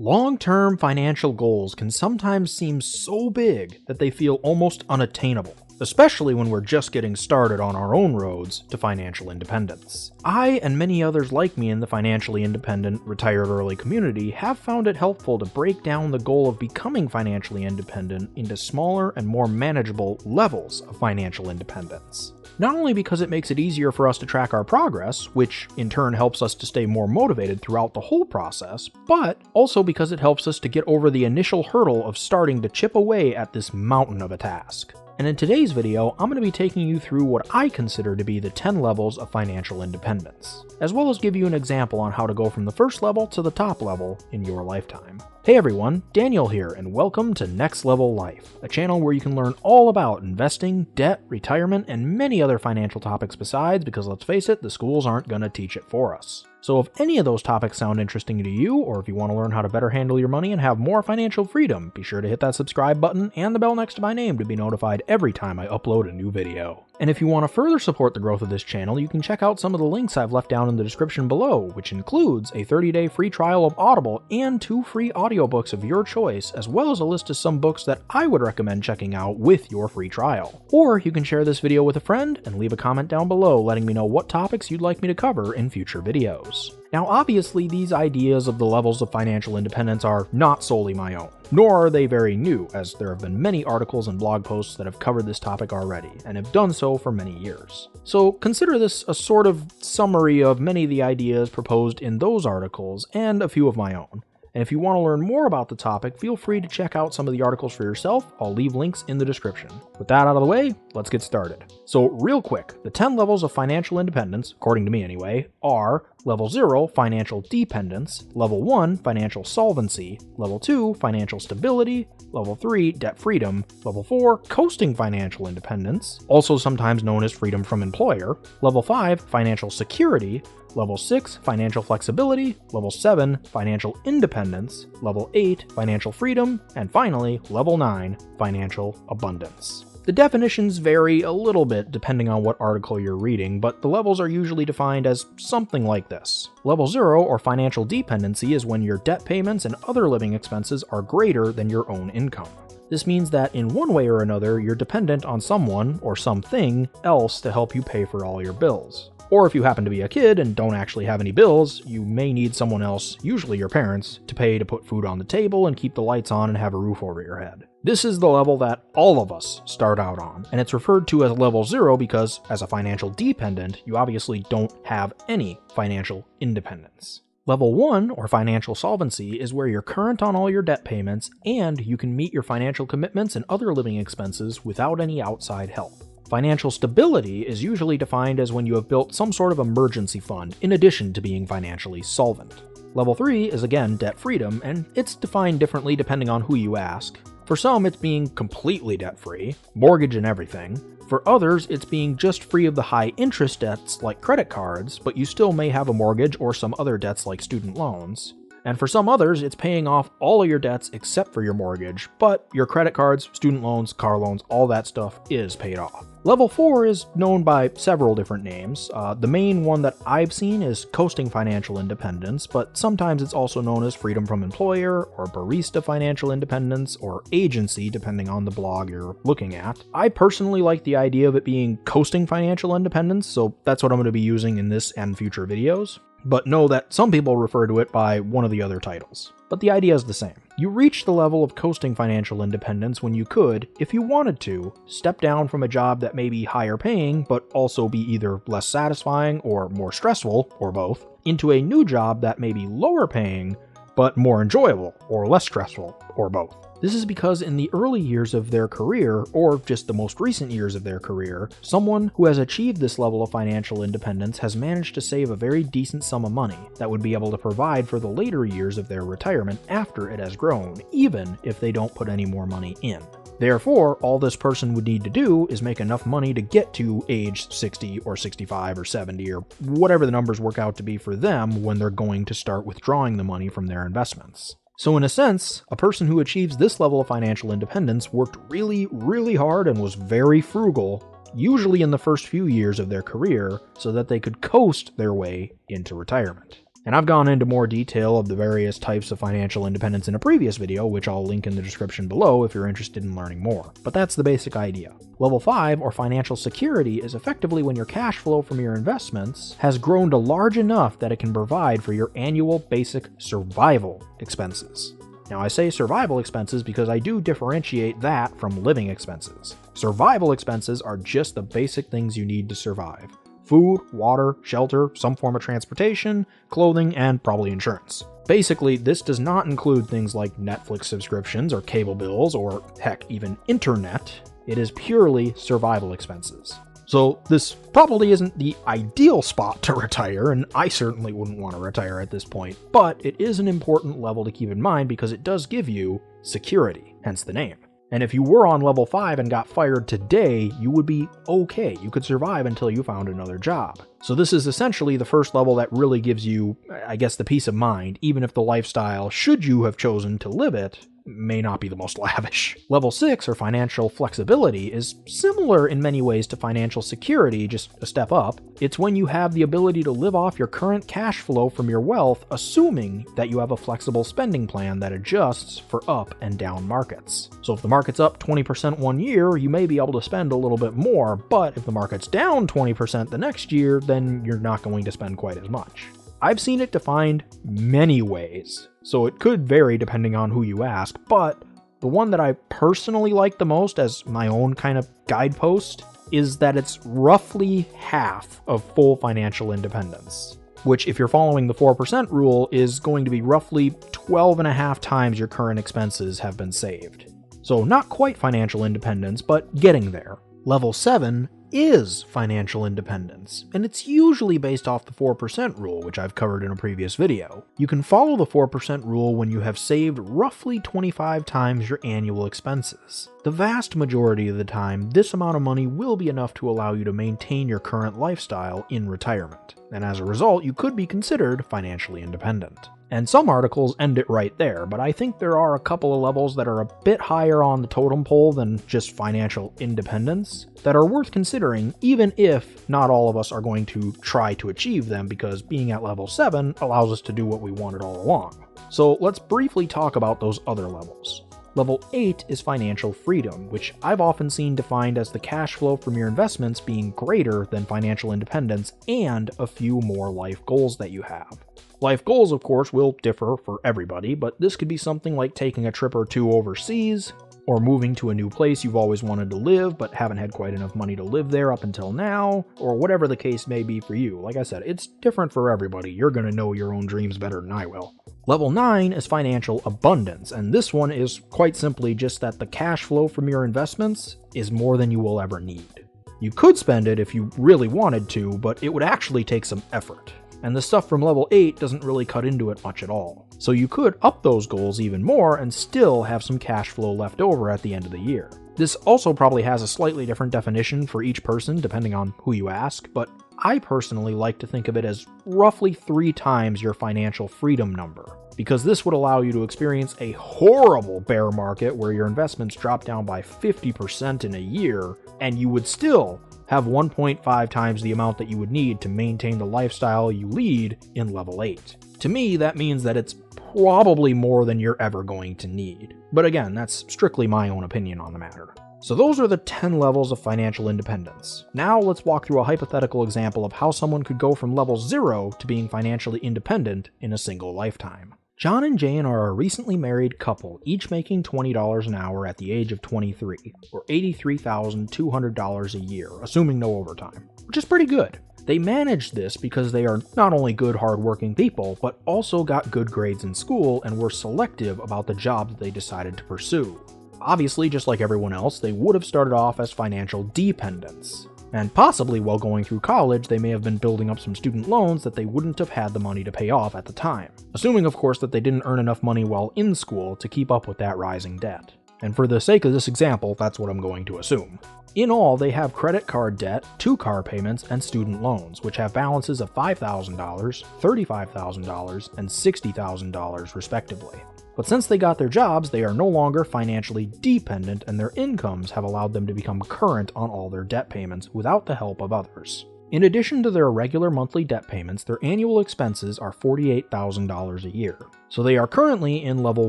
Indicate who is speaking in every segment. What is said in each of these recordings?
Speaker 1: Long-term financial goals can sometimes seem so big that they feel almost unattainable, especially when we're just getting started on our own roads to financial independence. I and many others like me in the financially independent, retired early community have found it helpful to break down the goal of becoming financially independent into smaller and more manageable levels of financial independence. Not only because it makes it easier for us to track our progress, which in turn helps us to stay more motivated throughout the whole process, but also because it helps us to get over the initial hurdle of starting to chip away at this mountain of a task. And in today's video, I'm going to be taking you through what I consider to be the 10 levels of financial independence, as well as give you an example on how to go from the first level to the top level in your lifetime. Hey everyone, Daniel here, and welcome to Next Level Life, a channel where you can learn all about investing, debt, retirement, and many other financial topics besides, because let's face it, the schools aren't going to teach it for us. So if any of those topics sound interesting to you, or if you want to learn how to better handle your money and have more financial freedom, be sure to hit that subscribe button and the bell next to my name to be notified every time I upload a new video. And if you want to further support the growth of this channel, you can check out some of the links I've left down in the description below, which includes a 30-day free trial of Audible and 2 free audiobooks of your choice, as well as a list of some books that I would recommend checking out with your free trial. Or you can share this video with a friend and leave a comment down below letting me know what topics you'd like me to cover in future videos. Now obviously these ideas of the levels of financial independence are not solely my own, nor are they very new, as there have been many articles and blog posts that have covered this topic already, and have done so for many years. So consider this a sort of summary of many of the ideas proposed in those articles, and a few of my own. And if you want to learn more about the topic, feel free to check out some of the articles for yourself. I'll leave links in the description. With that out of the way, let's get started. So real quick, the 10 levels of financial independence, according to me anyway, are Level 0, Financial Dependence, Level 1, Financial Solvency, Level 2, Financial Stability, Level 3, Debt Freedom, Level 4, Coasting Financial Independence, also sometimes known as Freedom from Employer, Level 5, Financial Security, Level 6, Financial Flexibility, Level 7, Financial Independence, Level 8, Financial Freedom, and finally, Level 9, Financial Abundance. The definitions vary a little bit depending on what article you're reading, but the levels are usually defined as something like this. Level 0, or financial dependency, is when your debt payments and other living expenses are greater than your own income. This means that in one way or another, you're dependent on someone or something else to help you pay for all your bills. Or if you happen to be a kid and don't actually have any bills, you may need someone else, usually your parents, to pay to put food on the table and keep the lights on and have a roof over your head. This is the level that all of us start out on, and it's referred to as level 0 because, as a financial dependent, you obviously don't have any financial independence. Level 1, or financial solvency, is where you're current on all your debt payments and you can meet your financial commitments and other living expenses without any outside help. Financial stability is usually defined as when you have built some sort of emergency fund in addition to being financially solvent. Level 3 is again debt freedom, and it's defined differently depending on who you ask. For some, it's being completely debt-free, mortgage and everything. For others, it's being just free of the high interest debts like credit cards, but you still may have a mortgage or some other debts like student loans. And for some others, it's paying off all of your debts except for your mortgage, but your credit cards, student loans, car loans, all that stuff is paid off. Level 4 is known by several different names. The main one that I've seen is Coasting Financial Independence, but sometimes it's also known as Freedom from Employer, or Barista Financial Independence, or Agency, depending on the blog you're looking at. I personally like the idea of it being Coasting Financial Independence, so that's what I'm going to be using in this and future videos. But know that some people refer to it by one of the other titles. But the idea is the same. You reach the level of coasting financial independence when you could, if you wanted to, step down from a job that may be higher paying, but also be either less satisfying or more stressful, or both, into a new job that may be lower paying, but more enjoyable, or less stressful, or both. This is because in the early years of their career, or just the most recent years of their career, someone who has achieved this level of financial independence has managed to save a very decent sum of money that would be able to provide for the later years of their retirement after it has grown, even if they don't put any more money in. Therefore, all this person would need to do is make enough money to get to age 60 or 65 or 70 or whatever the numbers work out to be for them when they're going to start withdrawing the money from their investments. So in a sense, a person who achieves this level of financial independence worked really, really hard and was very frugal, usually in the first few years of their career, so that they could coast their way into retirement. And I've gone into more detail of the various types of financial independence in a previous video, which I'll link in the description below if you're interested in learning more. But that's the basic idea. Level 5, or financial security, is effectively when your cash flow from your investments has grown to large enough that it can provide for your annual basic survival expenses. Now, I say survival expenses because I do differentiate that from living expenses. Survival expenses are just the basic things you need to survive. Food, water, shelter, some form of transportation, clothing, and probably insurance. Basically, this does not include things like Netflix subscriptions or cable bills or, heck, even internet. It is purely survival expenses. So this probably isn't the ideal spot to retire, and I certainly wouldn't want to retire at this point, but it is an important level to keep in mind because it does give you security, hence the name. And if you were on level 5 and got fired today, you would be okay. You could survive until you found another job. So this is essentially the first level that really gives you, I guess, the peace of mind, even if the lifestyle, should you have chosen to live it, may not be the most lavish. Level 6, or financial flexibility, is similar in many ways to financial security, just a step up. It's when you have the ability to live off your current cash flow from your wealth, assuming that you have a flexible spending plan that adjusts for up and down markets. So if the market's up 20% one year, you may be able to spend a little bit more, but if the market's down 20% the next year, then you're not going to spend quite as much. I've seen it defined many ways, so it could vary depending on who you ask, but the one that I personally like the most as my own kind of guidepost is that it's roughly half of full financial independence, which, if you're following the 4% rule, is going to be roughly 12.5 times your current expenses have been saved. So not quite financial independence, but getting there. Level 7 is financial independence, and it's usually based off the 4% rule, which I've covered in a previous video. You can follow the 4% rule when you have saved roughly 25 times your annual expenses. The vast majority of the time, this amount of money will be enough to allow you to maintain your current lifestyle in retirement, and as a result, you could be considered financially independent. And some articles end it right there, but I think there are a couple of levels that are a bit higher on the totem pole than just financial independence that are worth considering, even if not all of us are going to try to achieve them, because being at level 7 allows us to do what we wanted all along. So let's briefly talk about those other levels. Level 8 is financial freedom, which I've often seen defined as the cash flow from your investments being greater than financial independence and a few more life goals that you have. Life goals, of course, will differ for everybody, but this could be something like taking a trip or two overseas, or moving to a new place you've always wanted to live but haven't had quite enough money to live there up until now, or whatever the case may be for you. Like I said, it's different for everybody. You're going to know your own dreams better than I will. Level 9 is financial abundance, and this one is quite simply just that the cash flow from your investments is more than you will ever need. You could spend it if you really wanted to, but it would actually take some effort. And the stuff from level 8 doesn't really cut into it much at all. So you could up those goals even more and still have some cash flow left over at the end of the year. This also probably has a slightly different definition for each person depending on who you ask, but I personally like to think of it as roughly 3 times your financial freedom number, because this would allow you to experience a horrible bear market where your investments drop down by 50% in a year, and you would still have 1.5 times the amount that you would need to maintain the lifestyle you lead in level 8. To me, that means that it's probably more than you're ever going to need. But again, that's strictly my own opinion on the matter. So those are the 10 levels of financial independence. Now let's walk through a hypothetical example of how someone could go from level 0 to being financially independent in a single lifetime. John and Jane are a recently married couple, each making $20 an hour at the age of 23, or $83,200 a year, assuming no overtime, which is pretty good. They managed this because they are not only good, hard-working people, but also got good grades in school and were selective about the jobs that they decided to pursue. Obviously, just like everyone else, they would have started off as financial dependents. And possibly while going through college, they may have been building up some student loans that they wouldn't have had the money to pay off at the time. Assuming, of course, that they didn't earn enough money while in school to keep up with that rising debt. And for the sake of this example, that's what I'm going to assume. In all, they have credit card debt, 2 car payments, and student loans, which have balances of $5,000, $35,000, and $60,000 respectively. But since they got their jobs, they are no longer financially dependent, and their incomes have allowed them to become current on all their debt payments without the help of others. In addition to their regular monthly debt payments, their annual expenses are $48,000 a year. So they are currently in level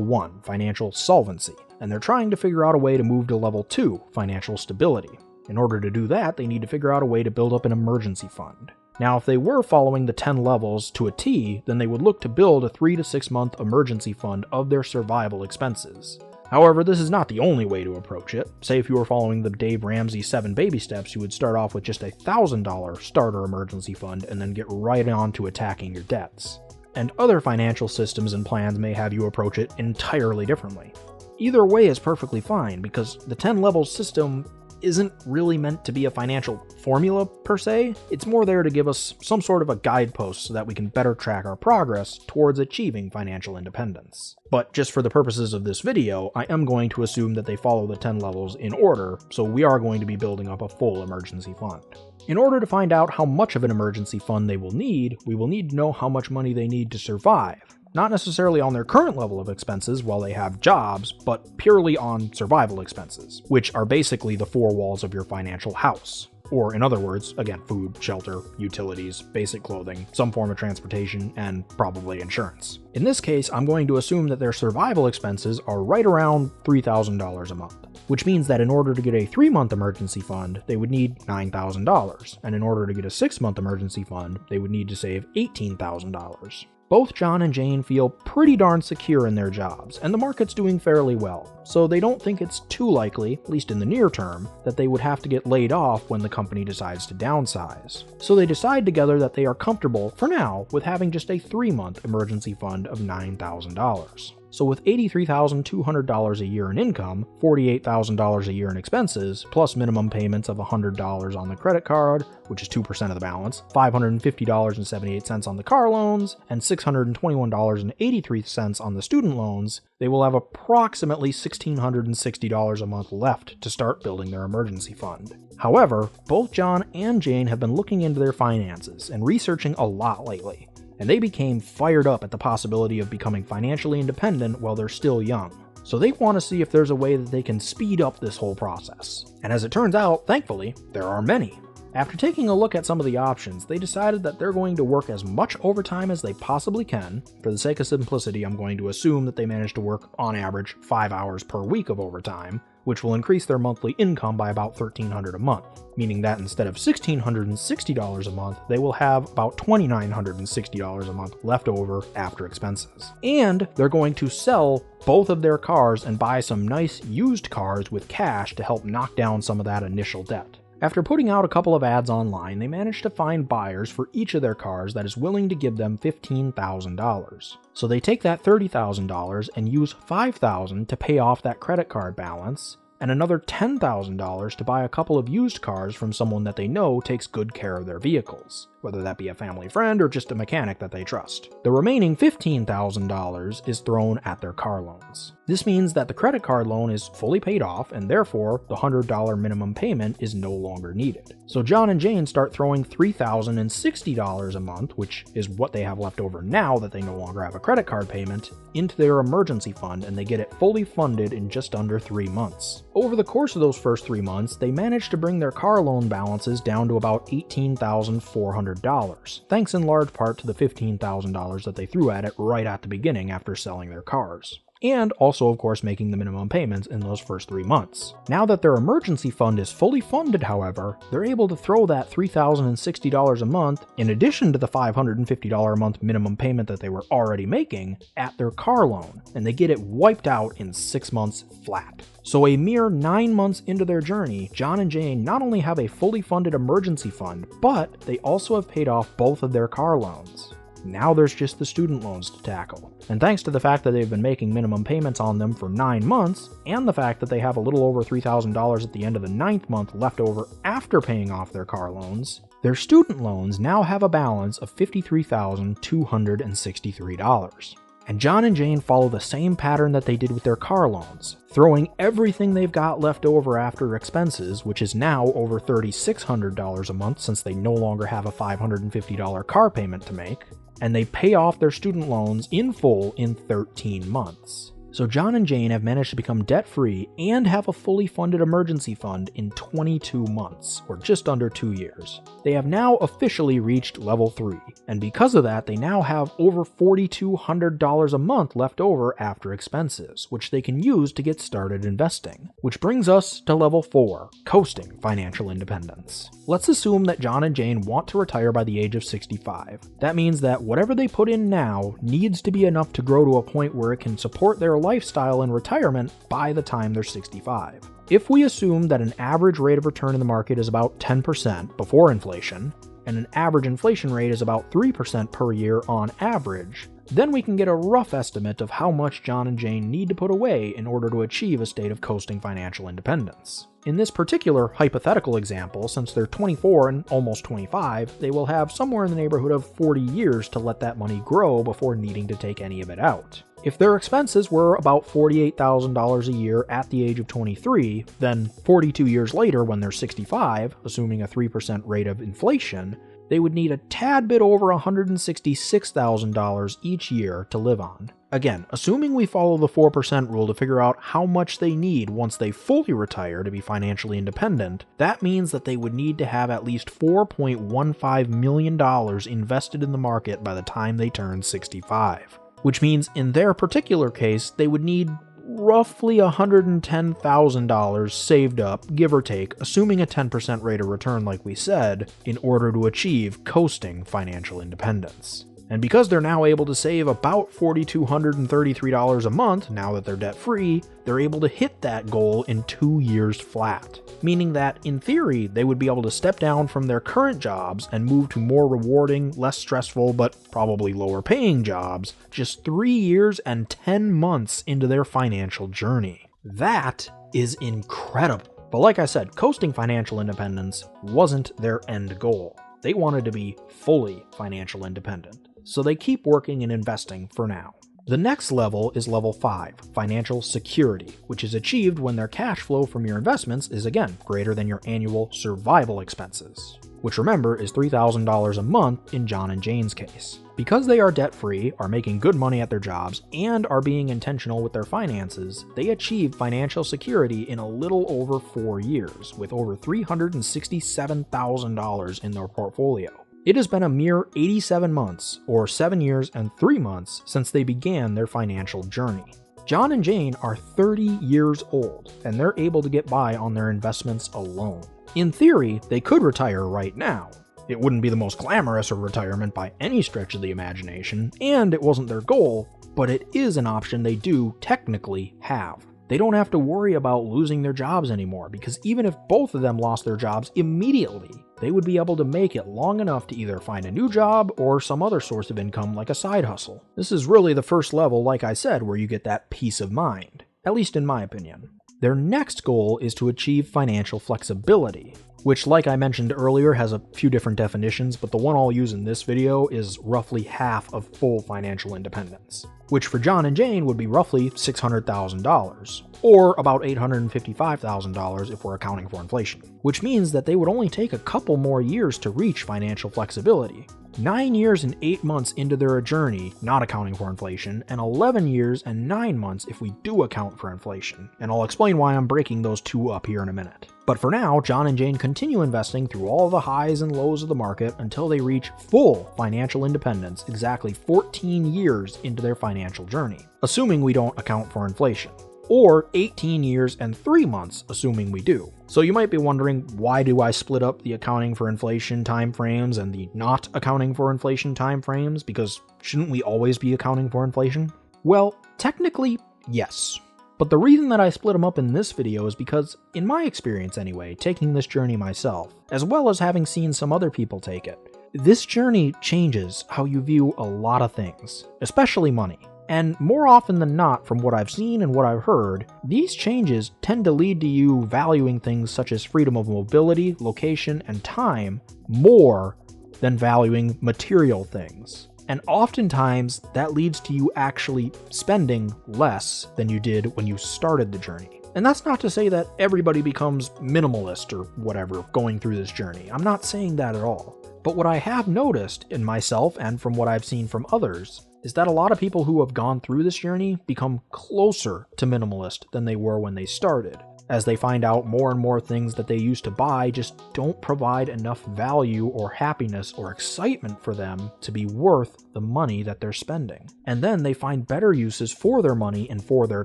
Speaker 1: 1, financial solvency, and they're trying to figure out a way to move to level 2, financial stability. In order to do that, they need to figure out a way to build up an emergency fund. Now, if they were following the 10 levels to a T, then they would look to build a 3 to 6 month emergency fund of their survival expenses. However, this is not the only way to approach it. Say if you were following the Dave Ramsey 7 baby steps, you would start off with just a $1,000 starter emergency fund and then get right on to attacking your debts. And other financial systems and plans may have you approach it entirely differently. Either way is perfectly fine, because the 10 level system isn't really meant to be a financial formula per se. It's more there to give us some sort of a guidepost so that we can better track our progress towards achieving financial independence. But just for the purposes of this video, I am going to assume that they follow the 10 levels in order, so we are going to be building up a full emergency fund. In order to find out how much of an emergency fund they will need, we will need to know how much money they need to survive. Not necessarily on their current level of expenses while they have jobs, but purely on survival expenses, which are basically the 4 walls of your financial house. Or in other words, again, food, shelter, utilities, basic clothing, some form of transportation, and probably insurance. In this case, I'm going to assume that their survival expenses are right around $3,000 a month, which means that in order to get a 3-month emergency fund, they would need $9,000, and in order to get a 6-month emergency fund, they would need to save $18,000. Both John and Jane feel pretty darn secure in their jobs, and the market's doing fairly well, so they don't think it's too likely, at least in the near term, that they would have to get laid off when the company decides to downsize. So they decide together that they are comfortable, for now, with having just a 3-month emergency fund of $9,000. So with $83,200 a year in income, $48,000 a year in expenses, plus minimum payments of $100 on the credit card, which is 2% of the balance, $550.78 on the car loans, and $621.83 on the student loans, they will have approximately $1,660 a month left to start building their emergency fund. However, both John and Jane have been looking into their finances and researching a lot lately, and they became fired up at the possibility of becoming financially independent while they're still young. So they want to see if there's a way that they can speed up this whole process. And as it turns out, thankfully, there are many. After taking a look at some of the options, they decided that they're going to work as much overtime as they possibly can. For the sake of simplicity, I'm going to assume that they manage to work, on average, 5 hours per week of overtime, which will increase their monthly income by about $1,300 a month, meaning that instead of $1,660 a month, they will have about $2,960 a month left over after expenses. And they're going to sell both of their cars and buy some nice used cars with cash to help knock down some of that initial debt. After putting out a couple of ads online, they managed to find buyers for each of their cars that is willing to give them $15,000. So they take that $30,000 and use $5,000 to pay off that credit card balance, and another $10,000 to buy a couple of used cars from someone that they know takes good care of their vehicles, whether that be a family friend or just a mechanic that they trust. The remaining $15,000 is thrown at their car loans. This means that the credit card loan is fully paid off, and therefore the $100 minimum payment is no longer needed. So John and Jane start throwing $3,060 a month, which is what they have left over now that they no longer have a credit card payment, into their emergency fund, and they get it fully funded in just under 3 months. Over the course of those first 3 months, they managed to bring their car loan balances down to about $18,400, thanks in large part to the $15,000 that they threw at it right at the beginning after selling their cars. And also, of course, making the minimum payments in those first 3 months. Now that their emergency fund is fully funded, however, they're able to throw that $3,060 a month, in addition to the $550 a month minimum payment that they were already making, at their car loan, and they get it wiped out in 6 months flat. So a mere 9 months into their journey, John and Jane not only have a fully funded emergency fund, but they also have paid off both of their car loans. Now there's just the student loans to tackle. And thanks to the fact that they've been making minimum payments on them for 9 months, and the fact that they have a little over $3,000 at the end of the 9th month left over after paying off their car loans, their student loans now have a balance of $53,263. And John and Jane follow the same pattern that they did with their car loans, throwing everything they've got left over after expenses, which is now over $3,600 a month since they no longer have a $550 car payment to make, and they pay off their student loans in full in 13 months. So John and Jane have managed to become debt-free and have a fully funded emergency fund in 22 months, or just under 2 years. They have now officially reached level 3, and because of that, they now have over $4,200 a month left over after expenses, which they can use to get started investing. Which brings us to level 4, coasting financial independence. Let's assume that John and Jane want to retire by the age of 65. That means that whatever they put in now needs to be enough to grow to a point where it can support their lifestyle in retirement by the time they're 65. If we assume that an average rate of return in the market is about 10% before inflation, and an average inflation rate is about 3% per year on average, then we can get a rough estimate of how much John and Jane need to put away in order to achieve a state of coasting financial independence. In this particular hypothetical example, since they're 24 and almost 25, they will have somewhere in the neighborhood of 40 years to let that money grow before needing to take any of it out. If their expenses were about $48,000 a year at the age of 23, then 42 years later when they're 65, assuming a 3% rate of inflation, they would need a tad bit over $166,000 each year to live on. Again, assuming we follow the 4% rule to figure out how much they need once they fully retire to be financially independent, that means that they would need to have at least $4.15 million invested in the market by the time they turn 65. Which means in their particular case, they would need roughly $110,000 saved up, give or take, assuming a 10% rate of return like we said, in order to achieve coasting financial independence. And because they're now able to save about $4,233 a month now that they're debt-free, they're able to hit that goal in 2 years flat. Meaning that, in theory, they would be able to step down from their current jobs and move to more rewarding, less stressful, but probably lower paying jobs just 3 years and 10 months into their financial journey. That is incredible. But like I said, coasting financial independence wasn't their end goal. They wanted to be fully financial independent. So they keep working and investing for now. The next level is level 5, financial security, which is achieved when their cash flow from your investments is again greater than your annual survival expenses, which remember is $3,000 a month in John and Jane's case. Because they are debt-free, are making good money at their jobs, and are being intentional with their finances, they achieved financial security in a little over 4 years, with over $367,000 in their portfolio. It has been a mere 87 months, or 7 years and 3 months, since they began their financial journey. John and Jane are 30 years old, and they're able to get by on their investments alone. In theory, they could retire right now. It wouldn't be the most glamorous of retirement by any stretch of the imagination, and it wasn't their goal, but it is an option they do technically have. They don't have to worry about losing their jobs anymore, because even if both of them lost their jobs immediately, they would be able to make it long enough to either find a new job or some other source of income like a side hustle. This is really the first level, like I said, where you get that peace of mind, at least in my opinion. Their next goal is to achieve financial flexibility, which, like I mentioned earlier, has a few different definitions, but the one I'll use in this video is roughly half of full financial independence, which for John and Jane would be roughly $600,000, or about $855,000 if we're accounting for inflation, which means that they would only take a couple more years to reach financial flexibility. 9 years and 8 months into their journey, not accounting for inflation, and 11 years and 9 months if we do account for inflation, and I'll explain why I'm breaking those two up here in a minute. But for now, John and Jane continue investing through all the highs and lows of the market until they reach full financial independence exactly 14 years into their financial journey, assuming we don't account for inflation, or 18 years and 3 months, assuming we do. So you might be wondering, why do I split up the accounting for inflation timeframes and the not accounting for inflation timeframes? Because shouldn't we always be accounting for inflation? Well, technically, yes. But the reason that I split them up in this video is because, in my experience anyway, taking this journey myself, as well as having seen some other people take it, this journey changes how you view a lot of things, especially money. And more often than not, from what I've seen and what I've heard, these changes tend to lead to you valuing things such as freedom of mobility, location, and time more than valuing material things. And oftentimes, that leads to you actually spending less than you did when you started the journey. And that's not to say that everybody becomes minimalist or whatever going through this journey. I'm not saying that at all. But what I have noticed in myself and from what I've seen from others is that a lot of people who have gone through this journey become closer to minimalist than they were when they started, as they find out more and more things that they used to buy just don't provide enough value or happiness or excitement for them to be worth the money that they're spending. And then they find better uses for their money and for their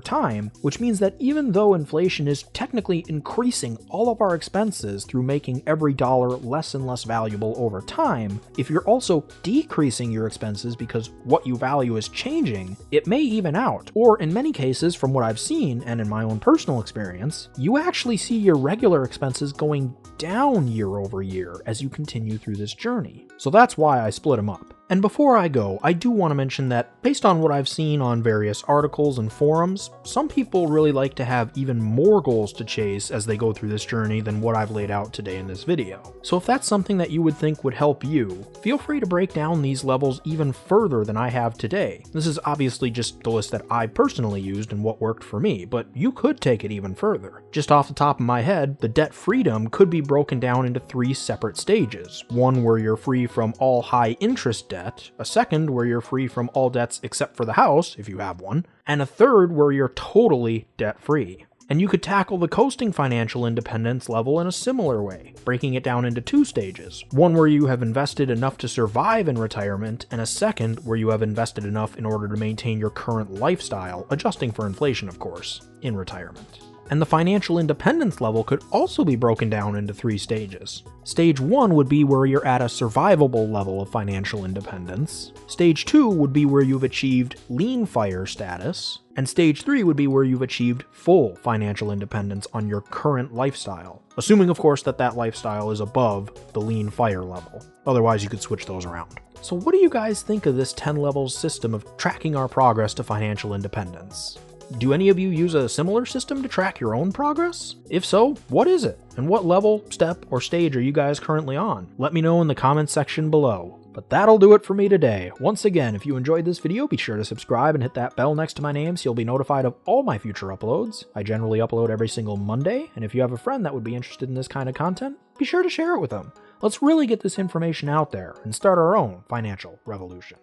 Speaker 1: time, which means that even though inflation is technically increasing all of our expenses through making every dollar less and less valuable over time, if you're also decreasing your expenses because what you value is changing, it may even out. Or in many cases, from what I've seen and in my own personal experience, you actually see your regular expenses going down year over year as you continue through this journey. So that's why I split them up. And before I go, I do want to mention that based on what I've seen on various articles and forums, some people really like to have even more goals to chase as they go through this journey than what I've laid out today in this video. So if that's something that you would think would help you, feel free to break down these levels even further than I have today. This is obviously just the list that I personally used and what worked for me, but you could take it even further. Just off the top of my head, the debt freedom could be broken down into 3 separate stages. One where you're free from all high interest debt, a second where you're free from all debts except for the house, if you have one, and a third where you're totally debt-free. And you could tackle the coasting financial independence level in a similar way, breaking it down into 2 stages. One where you have invested enough to survive in retirement, and a second where you have invested enough in order to maintain your current lifestyle, adjusting for inflation of course, in retirement. And the financial independence level could also be broken down into 3 stages. Stage 1 would be where you're at a survivable level of financial independence. Stage 2 would be where you've achieved lean fire status. And stage 3 would be where you've achieved full financial independence on your current lifestyle. Assuming of course that that lifestyle is above the lean fire level. Otherwise you could switch those around. So what do you guys think of this 10 levels system of tracking our progress to financial independence? Do any of you use a similar system to track your own progress? If so, what is it? And what level, step, or stage are you guys currently on? Let me know in the comments section below. But that'll do it for me today. Once again, if you enjoyed this video, be sure to subscribe and hit that bell next to my name so you'll be notified of all my future uploads. I generally upload every single Monday, and if you have a friend that would be interested in this kind of content, be sure to share it with them. Let's really get this information out there and start our own financial revolution.